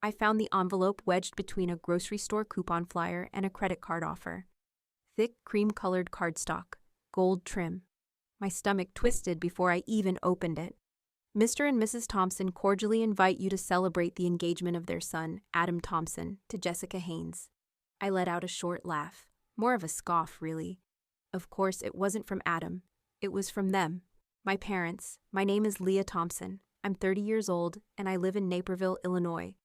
I found the envelope wedged between a grocery store coupon flyer and a credit card offer. Thick, cream-colored cardstock, gold trim. My stomach twisted before I even opened it. Mr. and Mrs. Thompson cordially invite you to celebrate the engagement of their son, Adam Thompson, to Jessica Haynes. I let out a short laugh, more of a scoff, really. Of course, it wasn't from Adam. It was from them. My parents. My name is Leah Thompson. I'm 30 years old, and I live in Naperville, Illinois,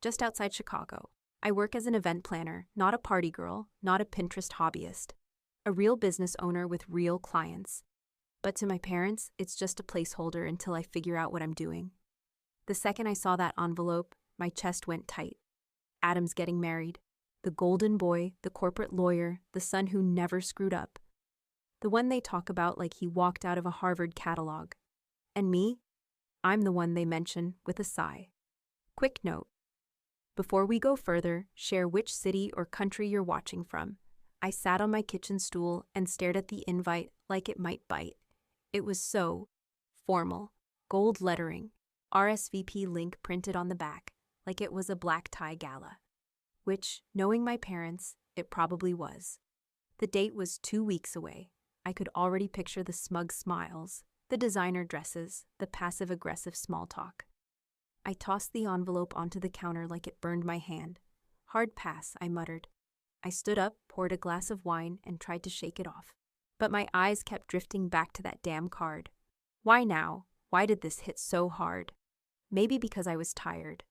just outside Chicago. I work as an event planner, not a party girl, not a Pinterest hobbyist. A real business owner with real clients. But to my parents, it's just a placeholder until I figure out what I'm doing. The second I saw that envelope, my chest went tight. Adam's getting married. The golden boy, the corporate lawyer, the son who never screwed up. The one they talk about like he walked out of a Harvard catalog. And me? I'm the one they mention with a sigh. Quick note. Before we go further, share which city or country you're watching from. I sat on my kitchen stool and stared at the invite like it might bite. It was so formal. Gold lettering, RSVP link printed on the back, like it was a black tie gala. Which, knowing my parents, it probably was. The date was 2 weeks away. I could already picture the smug smiles, the designer dresses, the passive-aggressive small talk. I tossed the envelope onto the counter like it burned my hand. Hard pass, I muttered. I stood up, poured a glass of wine, and tried to shake it off. But my eyes kept drifting back to that damn card. Why now? Why did this hit so hard? Maybe because I was tired.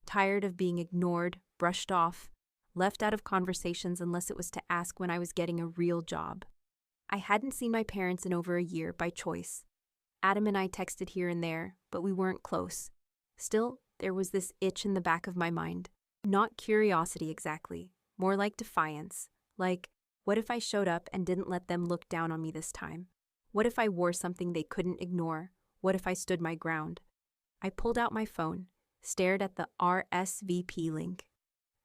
Tired of being ignored, brushed off, left out of conversations unless it was to ask when I was getting a real job. I hadn't seen my parents in over a year by choice. Adam and I texted here and there, but we weren't close. Still, there was this itch in the back of my mind. Not curiosity exactly, more like defiance. Like, what if I showed up and didn't let them look down on me this time? What if I wore something they couldn't ignore? What if I stood my ground? I pulled out my phone, stared at the RSVP link.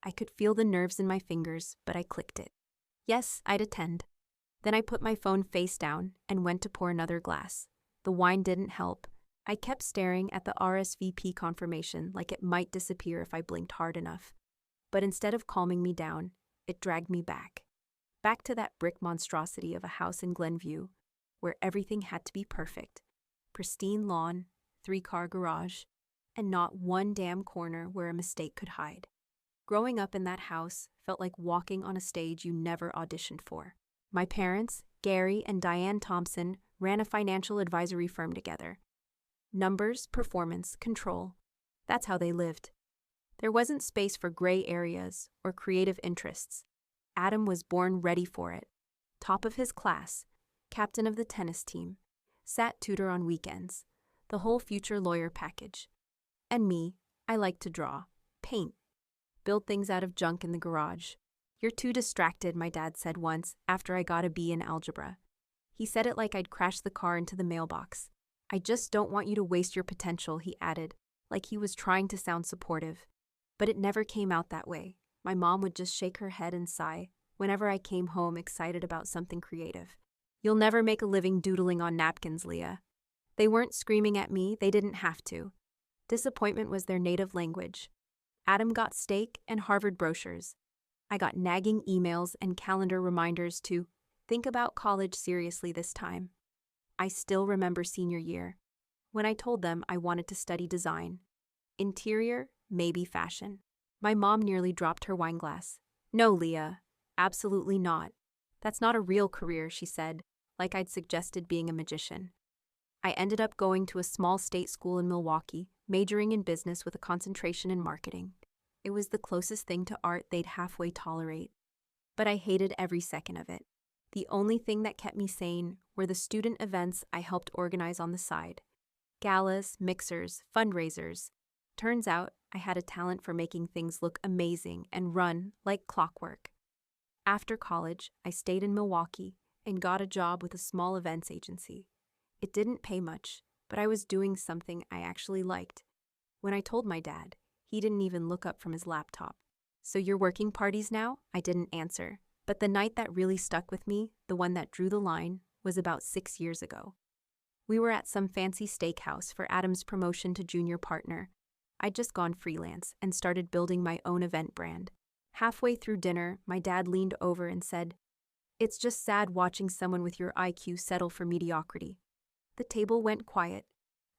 I could feel the nerves in my fingers, but I clicked it. Yes, I'd attend. Then I put my phone face down and went to pour another glass. The wine didn't help. I kept staring at the RSVP confirmation like it might disappear if I blinked hard enough. But instead of calming me down, it dragged me back. Back to that brick monstrosity of a house in Glenview, where everything had to be perfect. Pristine lawn, 3-car garage, and not one damn corner where a mistake could hide. Growing up in that house felt like walking on a stage you never auditioned for. My parents, Gary and Diane Thompson, ran a financial advisory firm together. Numbers, performance, control. That's how they lived. There wasn't space for gray areas or creative interests. Adam was born ready for it. Top of his class, captain of the tennis team, sat tutor on weekends, the whole future lawyer package. And me, I liked to draw, paint, build things out of junk in the garage. You're too distracted, my dad said once after I got a B in algebra. He said it like I'd crashed the car into the mailbox. I just don't want you to waste your potential, he added, like he was trying to sound supportive. But it never came out that way. My mom would just shake her head and sigh whenever I came home excited about something creative. You'll never make a living doodling on napkins, Leah. They weren't screaming at me, they didn't have to. Disappointment was their native language. Adam got steak and Harvard brochures. I got nagging emails and calendar reminders to think about college seriously this time. I still remember senior year, when I told them I wanted to study design. Interior, maybe fashion. My mom nearly dropped her wine glass. No, Leah, absolutely not. That's not a real career, she said, like I'd suggested being a magician. I ended up going to a small state school in Milwaukee, majoring in business with a concentration in marketing. It was the closest thing to art they'd halfway tolerate. But I hated every second of it. The only thing that kept me sane were the student events I helped organize on the side. Galas, mixers, fundraisers. Turns out I had a talent for making things look amazing and run like clockwork. After college, I stayed in Milwaukee and got a job with a small events agency. It didn't pay much, but I was doing something I actually liked. When I told my dad, he didn't even look up from his laptop. So you're working parties now? I didn't answer. But the night that really stuck with me, the one that drew the line, was about 6 years ago. We were at some fancy steakhouse for Adam's promotion to junior partner. I'd just gone freelance and started building my own event brand. Halfway through dinner, my dad leaned over and said, "It's just sad watching someone with your IQ settle for mediocrity." The table went quiet.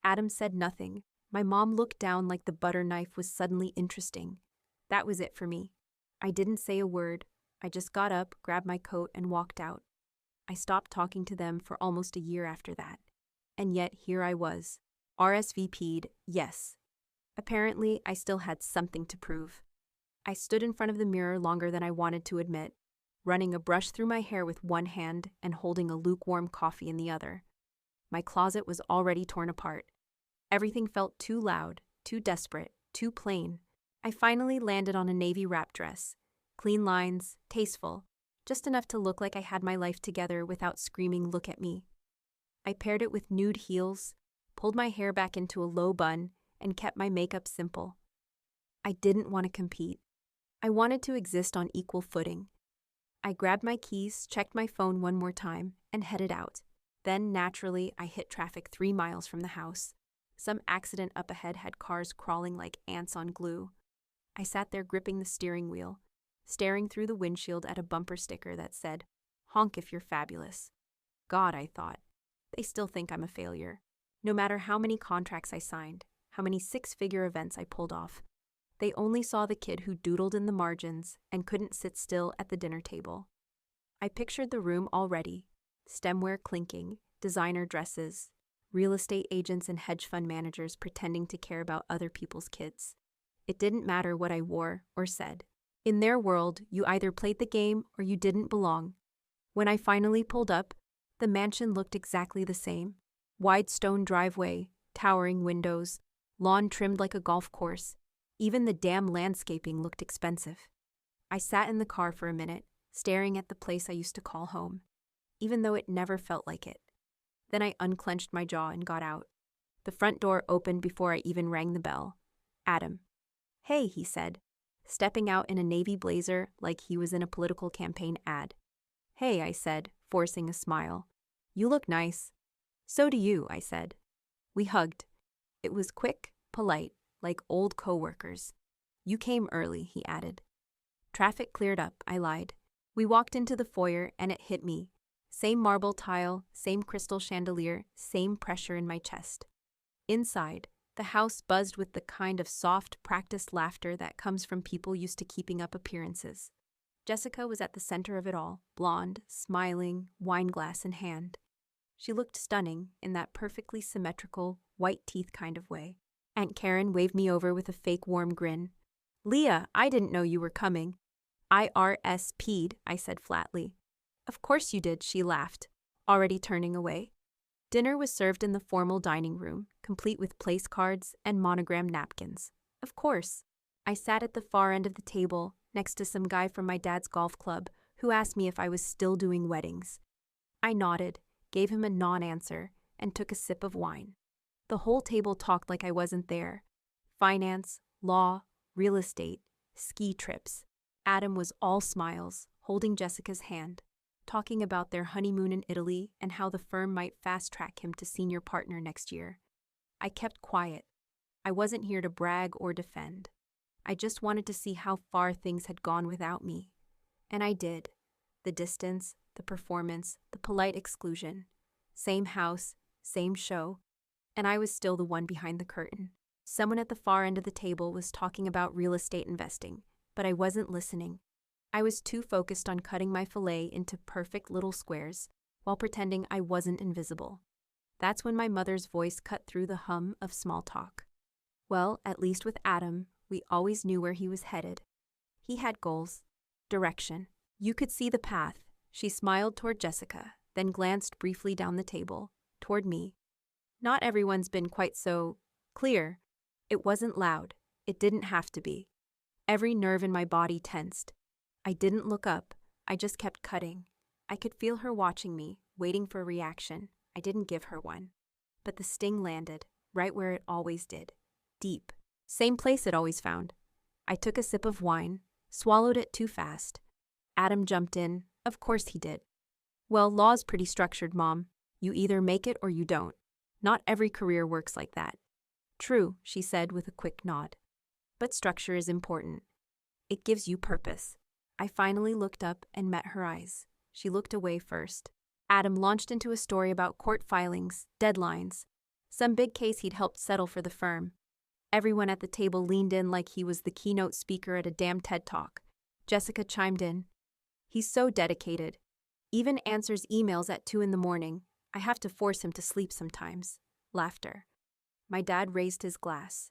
Adam said nothing. My mom looked down like the butter knife was suddenly interesting. That was it for me. I didn't say a word. I just got up, grabbed my coat, and walked out. I stopped talking to them for almost a year after that. And yet here I was. RSVP'd, yes. Apparently, I still had something to prove. I stood in front of the mirror longer than I wanted to admit, running a brush through my hair with one hand and holding a lukewarm coffee in the other. My closet was already torn apart. Everything felt too loud, too desperate, too plain. I finally landed on a navy wrap dress. Clean lines, tasteful, just enough to look like I had my life together without screaming, "Look at me." I paired it with nude heels, pulled my hair back into a low bun, and kept my makeup simple. I didn't want to compete. I wanted to exist on equal footing. I grabbed my keys, checked my phone one more time, and headed out. Then, naturally, I hit traffic 3 miles from the house. Some accident up ahead had cars crawling like ants on glue. I sat there gripping the steering wheel, staring through the windshield at a bumper sticker that said, "Honk if you're fabulous." God, I thought, they still think I'm a failure. No matter how many contracts I signed, how many 6-figure events I pulled off, they only saw the kid who doodled in the margins and couldn't sit still at the dinner table. I pictured the room already. Stemware clinking, designer dresses, real estate agents and hedge fund managers pretending to care about other people's kids. It didn't matter what I wore or said. In their world, you either played the game or you didn't belong. When I finally pulled up, the mansion looked exactly the same. Wide stone driveway, towering windows, lawn trimmed like a golf course. Even the damn landscaping looked expensive. I sat in the car for a minute, staring at the place I used to call home, even though it never felt like it. Then I unclenched my jaw and got out. The front door opened before I even rang the bell. "Adam." "Hey," he said, stepping out in a navy blazer like he was in a political campaign ad. "Hey," I said, forcing a smile. "You look nice." "So do you," I said. We hugged. It was quick, polite, like old coworkers. "You came early," he added. "Traffic cleared up," I lied. We walked into the foyer and it hit me. Same marble tile, same crystal chandelier, same pressure in my chest. Inside, the house buzzed with the kind of soft, practiced laughter that comes from people used to keeping up appearances. Jessica was at the center of it all, blonde, smiling, wine glass in hand. She looked stunning in that perfectly symmetrical, white teeth kind of way. Aunt Karen waved me over with a fake warm grin. "Leah, I didn't know you were coming." "I RSP'd," I said flatly. "Of course you did," she laughed, already turning away. Dinner was served in the formal dining room, complete with place cards and monogrammed napkins. Of course. I sat at the far end of the table, next to some guy from my dad's golf club, who asked me if I was still doing weddings. I nodded, gave him a non-answer, and took a sip of wine. The whole table talked like I wasn't there. Finance, law, real estate, ski trips. Adam was all smiles, holding Jessica's hand, talking about their honeymoon in Italy and how the firm might fast-track him to senior partner next year. I kept quiet. I wasn't here to brag or defend. I just wanted to see how far things had gone without me. And I did. The distance, the performance, the polite exclusion. Same house, same show. And I was still the one behind the curtain. Someone at the far end of the table was talking about real estate investing, but I wasn't listening. I was too focused on cutting my fillet into perfect little squares while pretending I wasn't invisible. That's when my mother's voice cut through the hum of small talk. Well, at least with Adam, we always knew where he was headed. He had goals, direction. You could see the path. She smiled toward Jessica, then glanced briefly down the table, toward me. Not everyone's been quite so clear. It wasn't loud. It didn't have to be. Every nerve in my body tensed. I didn't look up. I just kept cutting. I could feel her watching me, waiting for a reaction. I didn't give her one. But the sting landed, right where it always did. Deep. Same place it always found. I took a sip of wine, swallowed it too fast. Adam jumped in. Of course he did. "Well, law's pretty structured, Mom. You either make it or you don't. Not every career works like that." True, she said with a quick nod. But structure is important. It gives you purpose. I finally looked up and met her eyes. She looked away first. Adam launched into a story about court filings, deadlines, some big case he'd helped settle for the firm. Everyone at the table leaned in like he was the keynote speaker at a damn TED Talk. Jessica chimed in. He's so dedicated. Even answers emails at 2 a.m. I have to force him to sleep sometimes. Laughter. My dad raised his glass.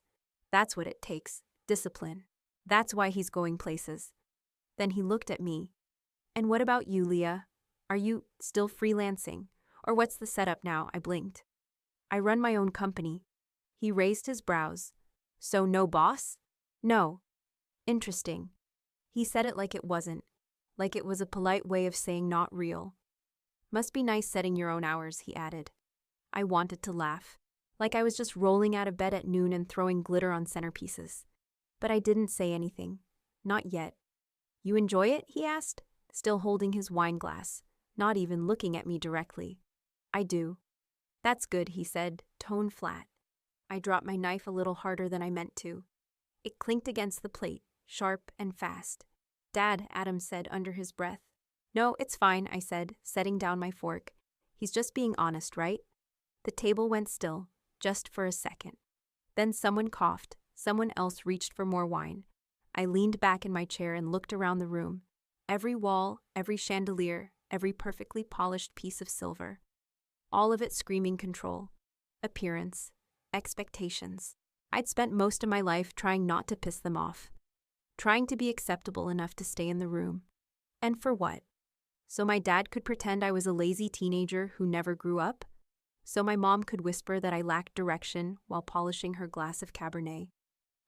That's what it takes. Discipline. That's why he's going places. Then he looked at me. And what about you, Leah? Are you still freelancing? Or what's the setup now? I blinked. I run my own company. He raised his brows. So no boss? No. Interesting. He said it like it wasn't. Like it was a polite way of saying not real. Must be nice setting your own hours, he added. I wanted to laugh. Like I was just rolling out of bed at noon and throwing glitter on centerpieces. But I didn't say anything. Not yet. You enjoy it? He asked, still holding his wine glass, not even looking at me directly. I do. That's good, he said, tone flat. I dropped my knife a little harder than I meant to. It clinked against the plate, sharp and fast. Dad, Adam said under his breath. No, it's fine, I said, setting down my fork. He's just being honest, right? The table went still, just for a second. Then someone coughed. Someone else reached for more wine. I leaned back in my chair and looked around the room. Every wall, every chandelier, every perfectly polished piece of silver. All of it screaming control, appearance, expectations. I'd spent most of my life trying not to piss them off. Trying to be acceptable enough to stay in the room. And for what? So my dad could pretend I was a lazy teenager who never grew up? So my mom could whisper that I lacked direction while polishing her glass of Cabernet?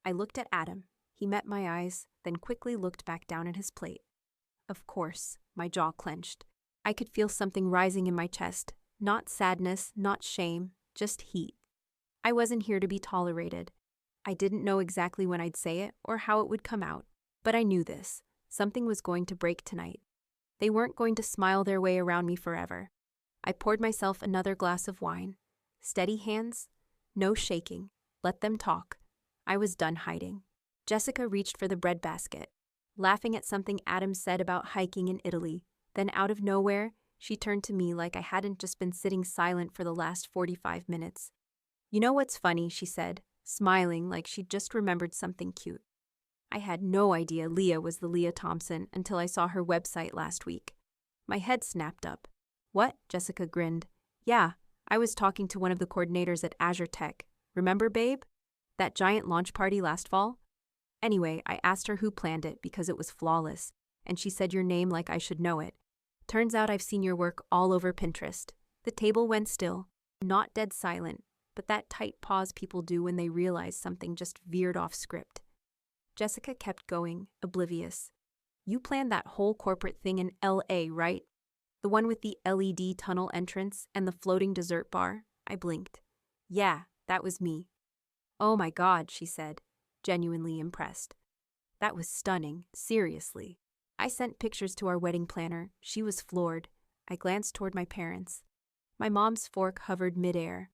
I looked at Adam. He met my eyes, then quickly looked back down at his plate. Of course, my jaw clenched. I could feel something rising in my chest. Not sadness, not shame, just heat. I wasn't here to be tolerated. I didn't know exactly when I'd say it or how it would come out, but I knew this. Something was going to break tonight. They weren't going to smile their way around me forever. I poured myself another glass of wine. Steady hands, no shaking. Let them talk. I was done hiding. Jessica reached for the breadbasket, laughing at something Adam said about hiking in Italy. Then out of nowhere, she turned to me like I hadn't just been sitting silent for the last 45 minutes. You know what's funny, she said, smiling like she'd just remembered something cute. I had no idea Leah was the Leah Thompson until I saw her website last week. My head snapped up. What? Jessica grinned. Yeah, I was talking to one of the coordinators at Azure Tech. Remember, babe? That giant launch party last fall? Anyway, I asked her who planned it because it was flawless, and she said your name like I should know it. Turns out I've seen your work all over Pinterest. The table went still, not dead silent, but that tight pause people do when they realize something just veered off script. Jessica kept going, oblivious. You planned that whole corporate thing in LA, right? The one with the LED tunnel entrance and the floating dessert bar? I blinked. Yeah, that was me. Oh my God, she said, genuinely impressed. That was stunning, seriously. I sent pictures to our wedding planner. She was floored. I glanced toward my parents. My mom's fork hovered midair.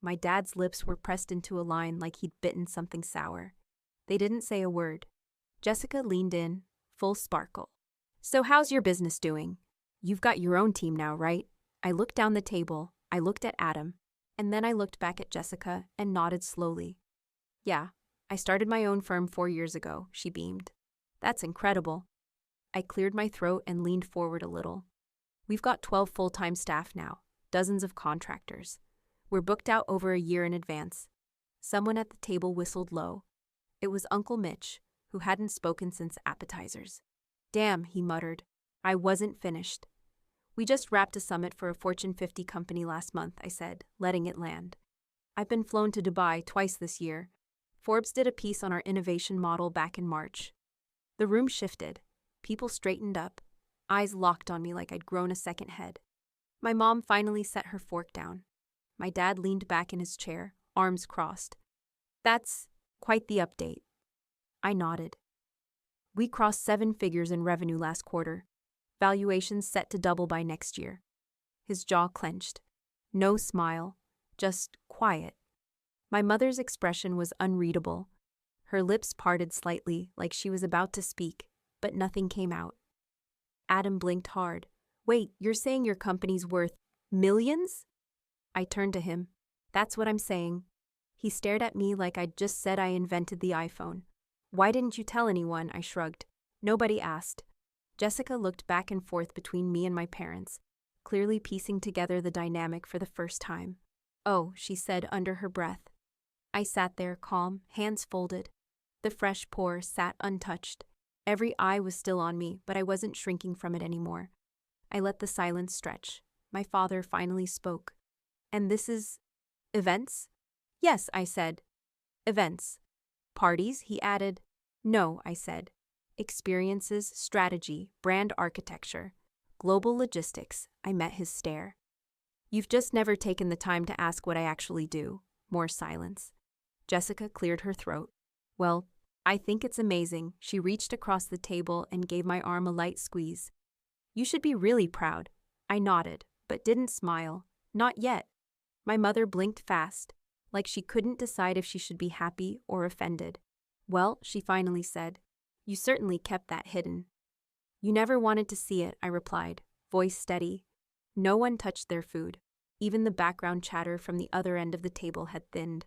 My dad's lips were pressed into a line like he'd bitten something sour. They didn't say a word. Jessica leaned in, full sparkle. So how's your business doing? You've got your own team now, right? I looked down the table. I looked at Adam. And then I looked back at Jessica and nodded slowly. Yeah, I started my own firm 4 years ago, she beamed. That's incredible. I cleared my throat and leaned forward a little. We've got 12 full-time staff now, dozens of contractors. We're booked out over a year in advance. Someone at the table whistled low. It was Uncle Mitch, who hadn't spoken since appetizers. Damn, he muttered. I wasn't finished. We just wrapped a summit for a Fortune 50 company last month, I said, letting it land. I've been flown to Dubai twice this year. Forbes did a piece on our innovation model back in March. The room shifted. People straightened up. Eyes locked on me like I'd grown a second head. My mom finally set her fork down. My dad leaned back in his chair, arms crossed. That's quite the update. I nodded. We crossed 7 figures in revenue last quarter. Valuations set to double by next year. His jaw clenched. No smile, just quiet. My mother's expression was unreadable. Her lips parted slightly, like she was about to speak, but nothing came out. Adam blinked hard. Wait, you're saying your company's worth millions? I turned to him. That's what I'm saying. He stared at me like I'd just said I invented the iPhone. Why didn't you tell anyone? I shrugged. Nobody asked. Jessica looked back and forth between me and my parents, clearly piecing together the dynamic for the first time. Oh, she said under her breath. I sat there, calm, hands folded. The fresh pour sat untouched. Every eye was still on me, but I wasn't shrinking from it anymore. I let the silence stretch. My father finally spoke. And this is events? Yes, I said. Events. Parties, he added. No, I said. Experiences, strategy, brand architecture, global logistics. I met his stare. You've just never taken the time to ask what I actually do. More silence. Jessica cleared her throat. Well, I think it's amazing. She reached across the table and gave my arm a light squeeze. You should be really proud. I nodded, but didn't smile. Not yet. My mother blinked fast, like she couldn't decide if she should be happy or offended. Well, she finally said, you certainly kept that hidden. You never wanted to see it, I replied, voice steady. No one touched their food. Even the background chatter from the other end of the table had thinned.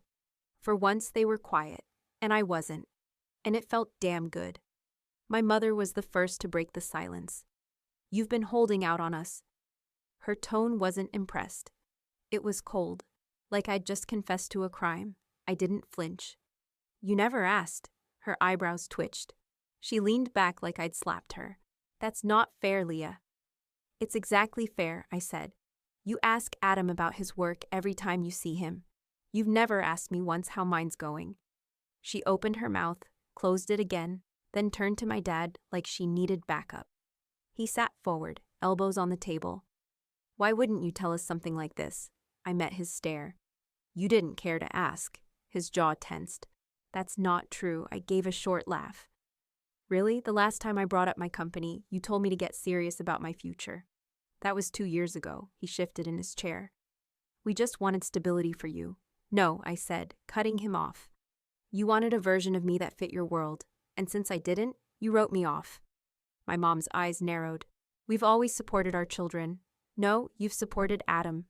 For once they were quiet, and I wasn't. And it felt damn good. My mother was the first to break the silence. You've been holding out on us. Her tone wasn't impressed. It was cold, like I'd just confessed to a crime. I didn't flinch. You never asked. Her eyebrows twitched. She leaned back like I'd slapped her. That's not fair, Leah. It's exactly fair, I said. You ask Adam about his work every time you see him. You've never asked me once how mine's going. She opened her mouth, closed it again, then turned to my dad like she needed backup. He sat forward, elbows on the table. Why wouldn't you tell us something like this? I met his stare. You didn't care to ask. His jaw tensed. That's not true. I gave a short laugh. Really? The last time I brought up my company, you told me to get serious about my future. That was 2 years ago. He shifted in his chair. We just wanted stability for you. No, I said, cutting him off. You wanted a version of me that fit your world, and since I didn't, you wrote me off. My mom's eyes narrowed. We've always supported our children. No, you've supported Adam.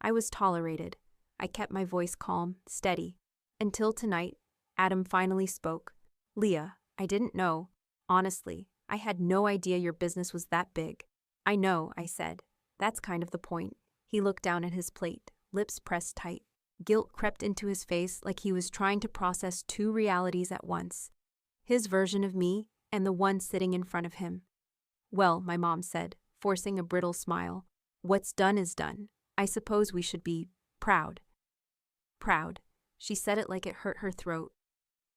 I was tolerated. I kept my voice calm, steady. Until tonight, Adam finally spoke. Leah, I didn't know. Honestly, I had no idea your business was that big. I know, I said. That's kind of the point. He looked down at his plate, lips pressed tight. Guilt crept into his face like he was trying to process 2 realities at once. His version of me and the one sitting in front of him. Well, my mom said, forcing a brittle smile. What's done is done. I suppose we should be proud. Proud. She said it like it hurt her throat.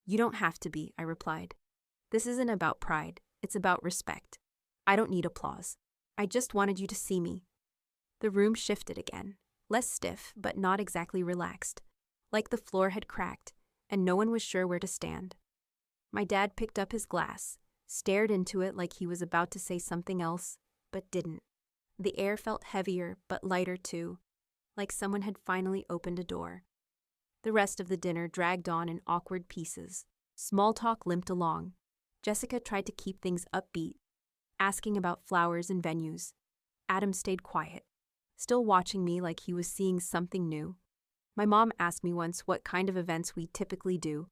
You don't have to be, I replied. This isn't about pride. It's about respect. I don't need applause. I just wanted you to see me. The room shifted again, less stiff but not exactly relaxed, like the floor had cracked and no one was sure where to stand. My dad picked up his glass, stared into it like he was about to say something else, but didn't. The air felt heavier but lighter too, like someone had finally opened a door. The rest of the dinner dragged on in awkward pieces. Small talk limped along. Jessica tried to keep things upbeat, asking about flowers and venues. Adam stayed quiet, still watching me like he was seeing something new. My mom asked me once what kind of events we typically do,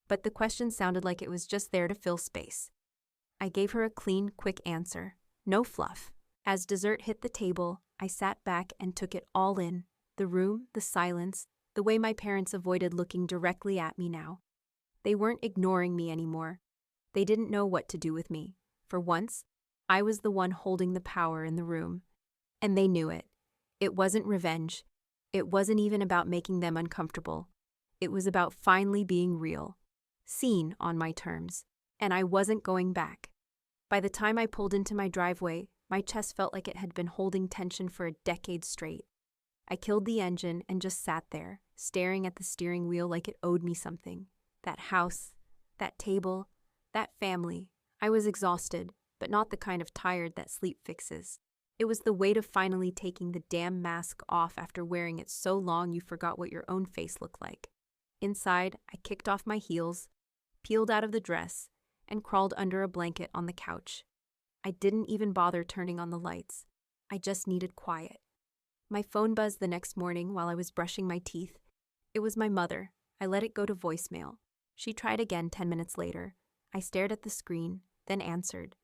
but the question sounded like it was just there to fill space. I gave her a clean, quick answer. No fluff. As dessert hit the table, I sat back and took it all in. The room, the silence, the way my parents avoided looking directly at me now. They weren't ignoring me anymore. They didn't know what to do with me. For once, I was the one holding the power in the room. And they knew it. It wasn't revenge. It wasn't even about making them uncomfortable. It was about finally being real. Seen on my terms. And I wasn't going back. By the time I pulled into my driveway, my chest felt like it had been holding tension for a decade straight. I killed the engine and just sat there, staring at the steering wheel like it owed me something. That house, that table, that family. I was exhausted, but not the kind of tired that sleep fixes. It was the weight of finally taking the damn mask off after wearing it so long you forgot what your own face looked like. Inside, I kicked off my heels, peeled out of the dress, and crawled under a blanket on the couch. I didn't even bother turning on the lights. I just needed quiet. My phone buzzed the next morning while I was brushing my teeth. It was my mother. I let it go to voicemail. She tried again 10 minutes later. I stared at the screen, then answered.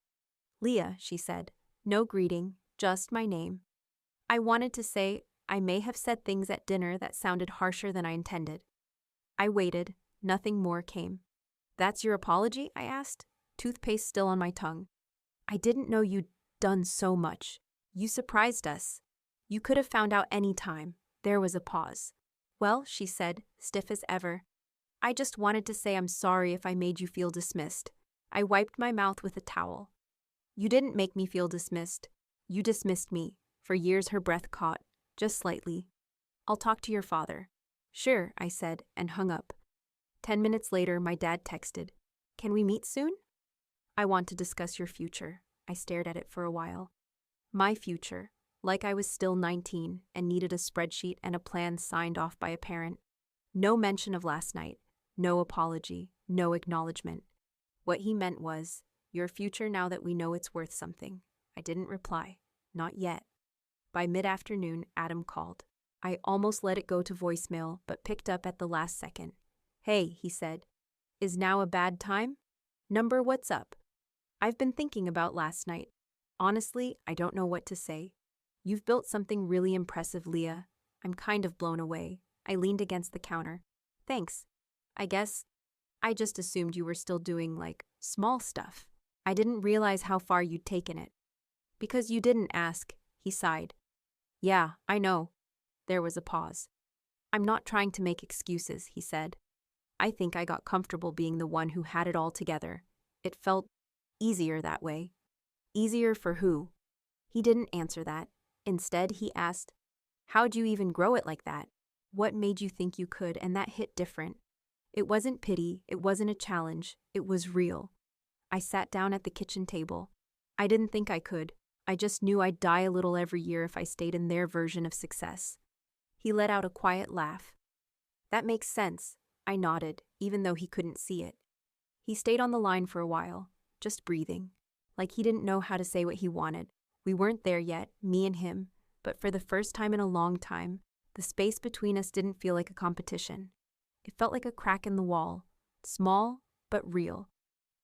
"Leah," she said. No greeting, just my name. I wanted to say I may have said things at dinner that sounded harsher than I intended. I waited. Nothing more came. "That's your apology?" I asked, toothpaste still on my tongue. "I didn't know you'd done so much. You surprised us. You could have found out any time." There was a pause. "Well," she said, stiff as ever, "I just wanted to say I'm sorry if I made you feel dismissed." I wiped my mouth with a towel. "You didn't make me feel dismissed. You dismissed me." For years her breath caught, just slightly. "I'll talk to your father." "Sure," I said, and hung up. 10 minutes later, my dad texted, "Can we meet soon?" "I want to discuss your future." I stared at it for a while. My future, like I was still 19 and needed a spreadsheet and a plan signed off by a parent. No mention of last night, no apology, no acknowledgement. What he meant was, your future now that we know it's worth something. I didn't reply. Not yet. By mid-afternoon, Adam called. I almost let it go to voicemail, but picked up at the last second. "Hey," he said. "Is now a bad time?" "Number, what's up?" "I've been thinking about last night. Honestly, I don't know what to say. You've built something really impressive, Leah. I'm kind of blown away." I leaned against the counter. "Thanks. I guess I just assumed you were still doing, small stuff. I didn't realize how far you'd taken it." "Because you didn't ask," he sighed. "Yeah, I know." There was a pause. "I'm not trying to make excuses," he said. "I think I got comfortable being the one who had it all together. It felt easier that way." "Easier for who?" He didn't answer that. Instead, he asked, "How'd you even grow it like that? What made you think you could?" And that hit different. It wasn't pity, it wasn't a challenge, it was real. I sat down at the kitchen table. I didn't think I could. I just knew I'd die a little every year if I stayed in their version of success. He let out a quiet laugh. "That makes sense." I nodded, even though he couldn't see it. He stayed on the line for a while, just breathing, like he didn't know how to say what he wanted. We weren't there yet, me and him, but for the first time in a long time, the space between us didn't feel like a competition. It felt like a crack in the wall, small but real.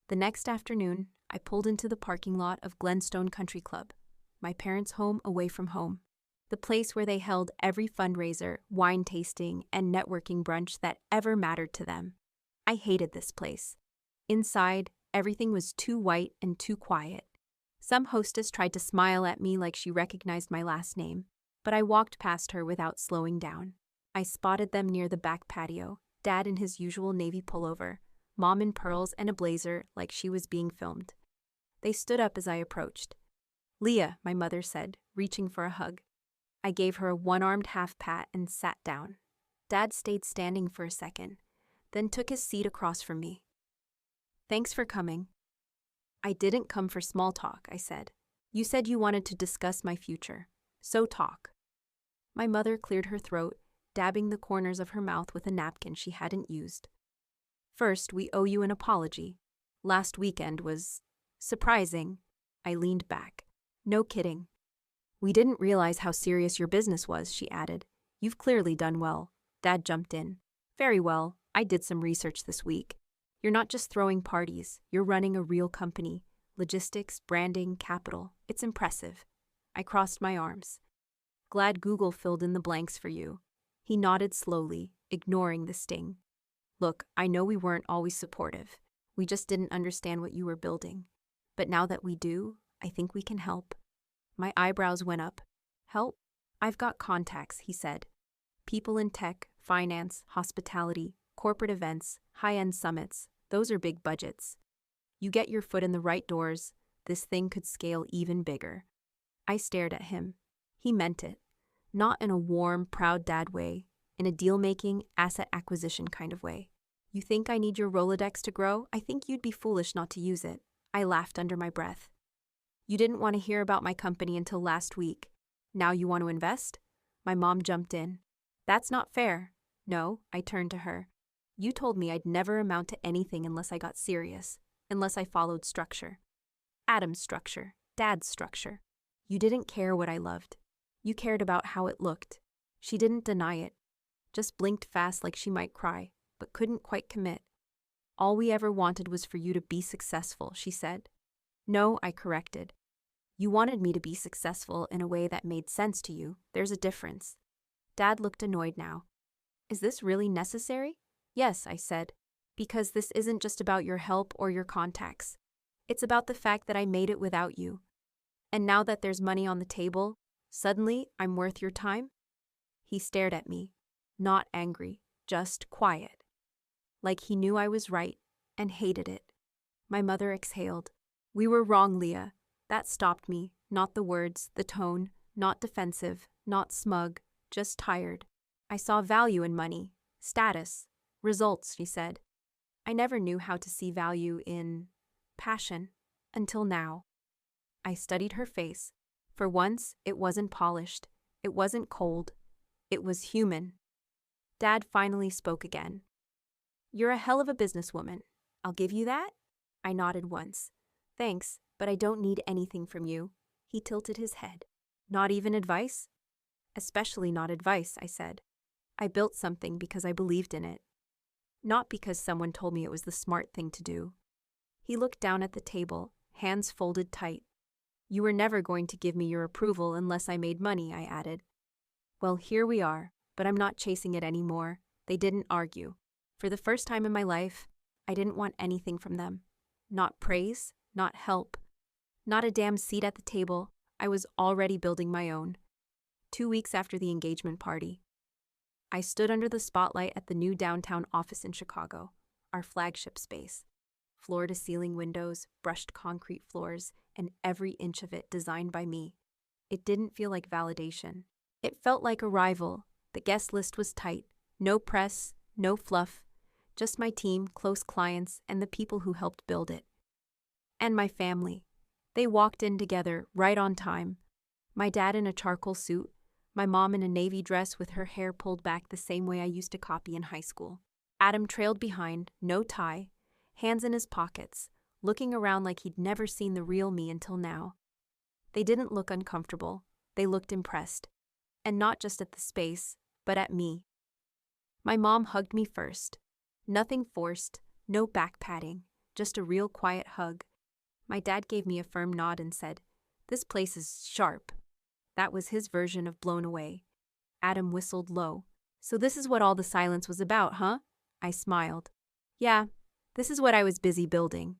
The next afternoon, I pulled into the parking lot of Glenstone Country Club, my parents' home away from home, the place where they held every fundraiser, wine tasting, and networking brunch that ever mattered to them. I hated this place. Inside, everything was too white and too quiet. Some hostess tried to smile at me like she recognized my last name, but I walked past her without slowing down. I spotted them near the back patio, Dad in his usual navy pullover, Mom in pearls and a blazer like she was being filmed. They stood up as I approached. "Leah," my mother said, reaching for a hug. I gave her a one-armed half-pat and sat down. Dad stayed standing for a second, then took his seat across from me. "Thanks for coming." "I didn't come for small talk," I said. "You said you wanted to discuss my future, so talk." My mother cleared her throat, dabbing the corners of her mouth with a napkin she hadn't used. "First, we owe you an apology. Last weekend was surprising." I leaned back. "No kidding." "We didn't realize how serious your business was," she added. "You've clearly done well." Dad jumped in. "Very well. I did some research this week. You're not just throwing parties. You're running a real company. Logistics, branding, capital. It's impressive." I crossed my arms. "Glad Google filled in the blanks for you." He nodded slowly, ignoring the sting. "Look, I know we weren't always supportive. We just didn't understand what you were building. But now that we do, I think we can help." My eyebrows went up. "Help?" "I've got contacts," he said. "People in tech, finance, hospitality, corporate events, high-end summits. Those are big budgets. You get your foot in the right doors, this thing could scale even bigger." I stared at him. He meant it. Not in a warm, proud dad way, in a deal-making, asset acquisition kind of way. "You think I need your Rolodex to grow? I think you'd be foolish not to use it." I laughed under my breath. "You didn't want to hear about my company until last week. Now you want to invest?" My mom jumped in. "That's not fair." "No," I turned to her. You told me I'd never amount to anything unless I got serious, unless I followed structure. Adam's structure, Dad's structure. You didn't care what I loved. You cared about how it looked. She didn't deny it, just blinked fast like she might cry, but couldn't quite commit. All we ever wanted was for you to be successful, she said. No, I corrected. You wanted me to be successful in a way that made sense to you. There's a difference. Dad looked annoyed now. Is this really necessary? Yes, I said, because this isn't just about your help or your contacts. It's about the fact that I made it without you. And now that there's money on the table, suddenly I'm worth your time? He stared at me, not angry, just quiet. Like he knew I was right and hated it. My mother exhaled. We were wrong, Leah. That stopped me, not the words, the tone, not defensive, not smug, just tired. I saw value in money, status, results, she said. I never knew how to see value in passion until now. I studied her face. For once, it wasn't polished. It wasn't cold. It was human. Dad finally spoke again. You're a hell of a businesswoman. I'll give you that? I nodded once. Thanks, but I don't need anything from you. He tilted his head. Not even advice? Especially not advice, I said. I built something because I believed in it. Not because someone told me it was the smart thing to do. He looked down at the table, hands folded tight. You were never going to give me your approval unless I made money, I added. Well, here we are, but I'm not chasing it anymore. They didn't argue. For the first time in my life, I didn't want anything from them. Not praise, not help, not a damn seat at the table. I was already building my own. 2 weeks after the engagement party, I stood under the spotlight at the new downtown office in Chicago, our flagship space. Floor-to-ceiling windows, brushed concrete floors, and every inch of it designed by me. It didn't feel like validation. It felt like arrival. The guest list was tight. No press, no fluff. Just my team, close clients, and the people who helped build it. And my family. They walked in together, right on time. My dad in a charcoal suit, my mom in a navy dress with her hair pulled back the same way I used to copy in high school. Adam trailed behind, no tie, hands in his pockets, looking around like he'd never seen the real me until now. They didn't look uncomfortable. They looked impressed. And not just at the space, but at me. My mom hugged me first. Nothing forced, no back patting, just a real quiet hug. My dad gave me a firm nod and said, "This place is sharp." That was his version of blown away. Adam whistled low. So this is what all the silence was about, huh? I smiled. Yeah, this is what I was busy building.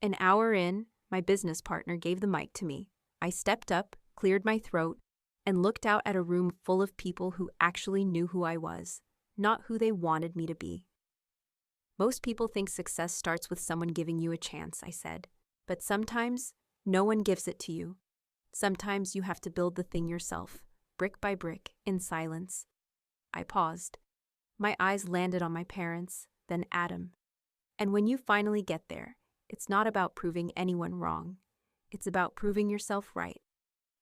An hour in, my business partner gave the mic to me. I stepped up, cleared my throat, and looked out at a room full of people who actually knew who I was, not who they wanted me to be. Most people think success starts with someone giving you a chance, I said. But sometimes, no one gives it to you. Sometimes you have to build the thing yourself, brick by brick, in silence. I paused. My eyes landed on my parents, then Adam. And when you finally get there, it's not about proving anyone wrong. It's about proving yourself right.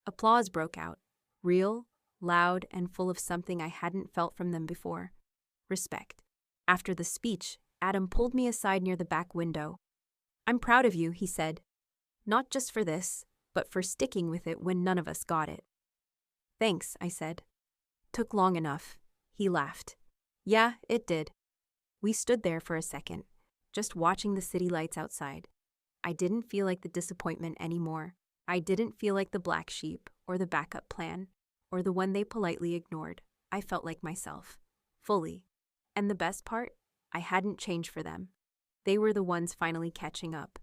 Applause broke out, real, loud, and full of something I hadn't felt from them before. Respect. After the speech, Adam pulled me aside near the back window. I'm proud of you, he said. Not just for this, but for sticking with it when none of us got it. Thanks, I said. Took long enough. He laughed. Yeah, it did. We stood there for a second, just watching the city lights outside. I didn't feel like the disappointment anymore. I didn't feel like the black sheep, or the backup plan, or the one they politely ignored. I felt like myself. Fully. And the best part? I hadn't changed for them. They were the ones finally catching up.